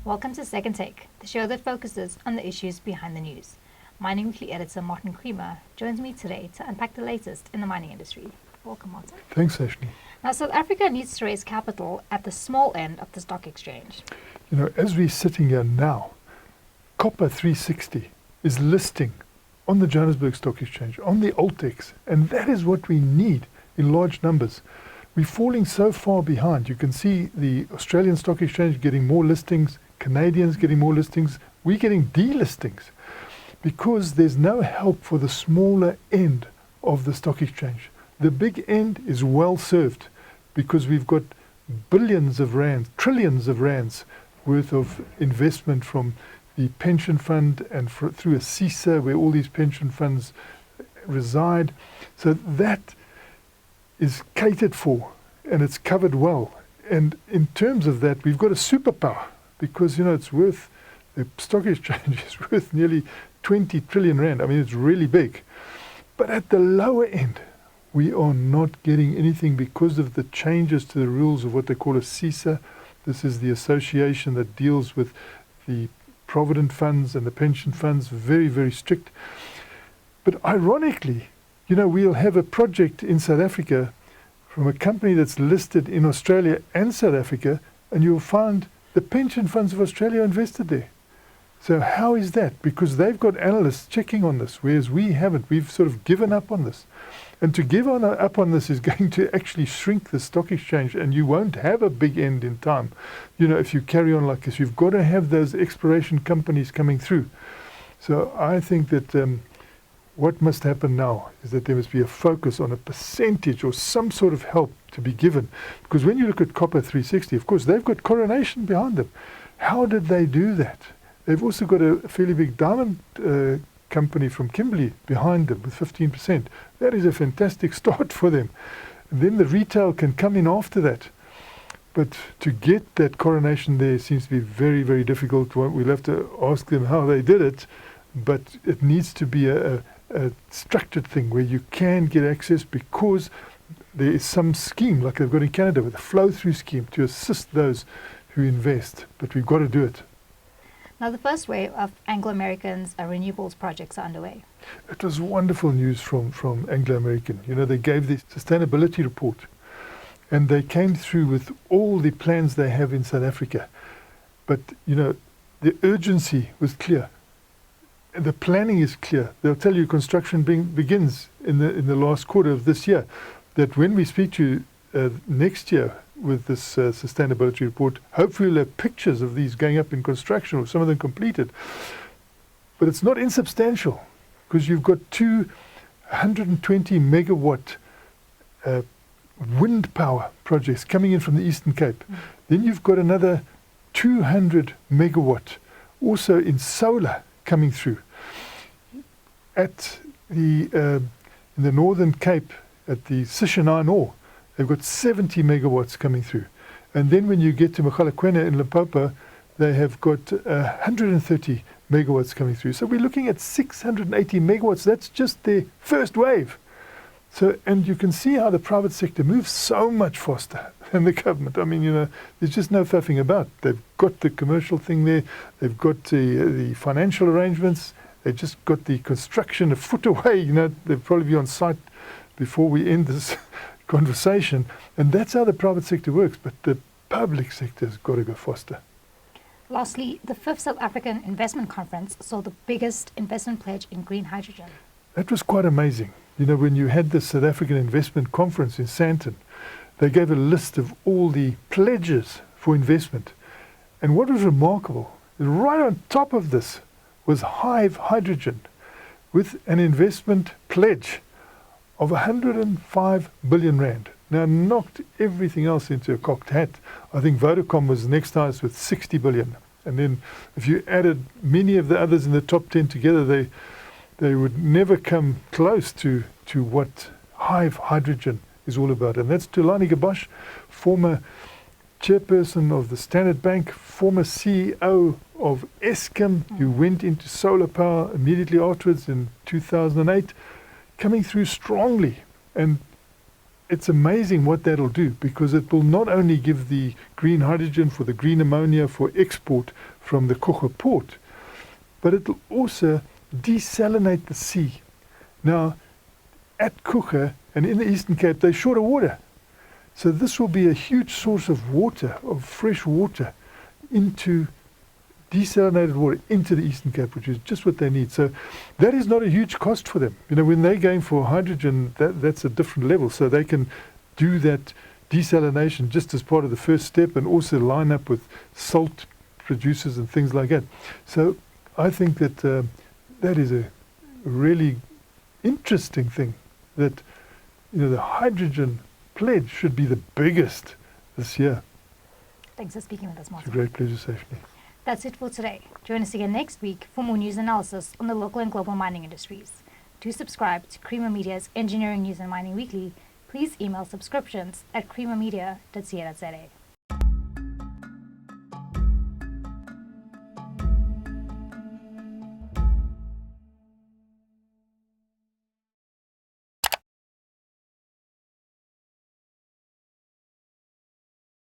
Welcome to Second Take, the show that focuses on the issues behind the news. Mining Weekly editor Martin Creamer joins me today to unpack the latest in the mining industry. Welcome, Martin. Thanks, Ashley. Now, South Africa needs to raise capital at the small end of the stock exchange. You know, as we're sitting here now, Copper 360 is listing on the Johannesburg Stock Exchange, on the Altex, and that is what we need in large numbers. We're falling so far behind. You can see the Australian Stock Exchange getting more listings, Canadians getting more listings, we're getting delistings because there's no help for the smaller end of the stock exchange. The big end is well served because we've got billions of rands, trillions of rands worth of investment from the pension fund and through a SAIC where all these pension funds reside. So that is catered for and it's covered well. And in terms of that, we've got a superpower because, you know, the stock exchange is worth nearly 20 trillion rand. I mean, it's really big. But at the lower end, we are not getting anything because of the changes to the rules of what they call a SAIC. This is the association that deals with the provident funds and the pension funds, very, very strict. But ironically, you know, we'll have a project in South Africa from a company that's listed in Australia and South Africa, and you'll find the pension funds of Australia invested there. So how is that? Because they've got analysts checking on this, whereas we haven't. We've sort of given up on this. And to give up on this is going to actually shrink the stock exchange, and you won't have a big end in time. You know, if you carry on like this, you've got to have those exploration companies coming through. So I think that what must happen now is that there must be a focus on a percentage or some sort of help to be given. Because when you look at Copper 360, of course, they've got Coronation behind them. How did they do that? They've also got a fairly big diamond company from Kimberley behind them with 15%. That is a fantastic start for them. And then the retail can come in after that. But to get that Coronation there seems to be very, very difficult. We'll have to ask them how they did it, but it needs to be a structured thing where you can get access because there is some scheme like they've got in Canada with a flow-through scheme to assist those who invest. But we've got to do it. Now, the first wave of Anglo American's renewables projects are underway. It was wonderful news from Anglo American. You know, they gave this sustainability report and they came through with all the plans they have in South Africa. But, you know, the urgency was clear. The planning is clear. They'll tell you construction begins in the last quarter of this year. That when we speak to you next year with this sustainability report, hopefully we'll have pictures of these going up in construction or some of them completed. But it's not insubstantial because you've got 220 megawatt wind power projects coming in from the Eastern Cape. Then you've got another 200 megawatt also in solar coming through. At the in the Northern Cape, at the Sishen Iron Ore, they've got 70 megawatts coming through. And then when you get to Mogalakwena in Limpopo, they have got 130 megawatts coming through. So we're looking at 680 megawatts. That's just the first wave. So, and you can see how the private sector moves so much faster than the government. I mean, you know, there's just no faffing about. They've got the commercial thing there. They've got the financial arrangements. They've just got the construction a foot away. You know, they'll probably be on site before we end this conversation. And that's how the private sector works. But the public sector has got to go faster. Lastly, the 5th South African Investment Conference saw the biggest investment pledge in green hydrogen. That was quite amazing. You know, when you had the South African Investment Conference in Sandton, they gave a list of all the pledges for investment. And what was remarkable, right on top of this was Hive Hydrogen with an investment pledge of 105 billion rand. Now, knocked everything else into a cocked hat. I think Vodacom was next highest with 60 billion. And then if you added many of the others in the top 10 together, they would never come close to what Hive Hydrogen is all about. And that's Tulani Gabosh, former chairperson of the Standard Bank, former CEO of Eskom, who went into solar power immediately afterwards in 2008, coming through strongly. And it's amazing what that'll do, because it will not only give the green hydrogen for the green ammonia for export from the Coega port, but it'll also desalinate the sea. Now, at Coega and in the Eastern Cape, they're short of water. So this will be a huge source of water, of fresh water, desalinated water into the Eastern Cape, which is just what they need. So that is not a huge cost for them. When they're going for hydrogen, that's a different level. So they can do that desalination just as part of the first step, and also line up with salt producers and things like that. So I think that that is a really interesting thing, that the hydrogen pledge should be the biggest this year. Thanks for speaking with us, Martin. It's a great pleasure, Stephanie. That's it for today. Join us again next week for more news analysis on the local and global mining industries. To subscribe to Creamer Media's Engineering News and Mining Weekly, please email subscriptions at creamermedia.co.za.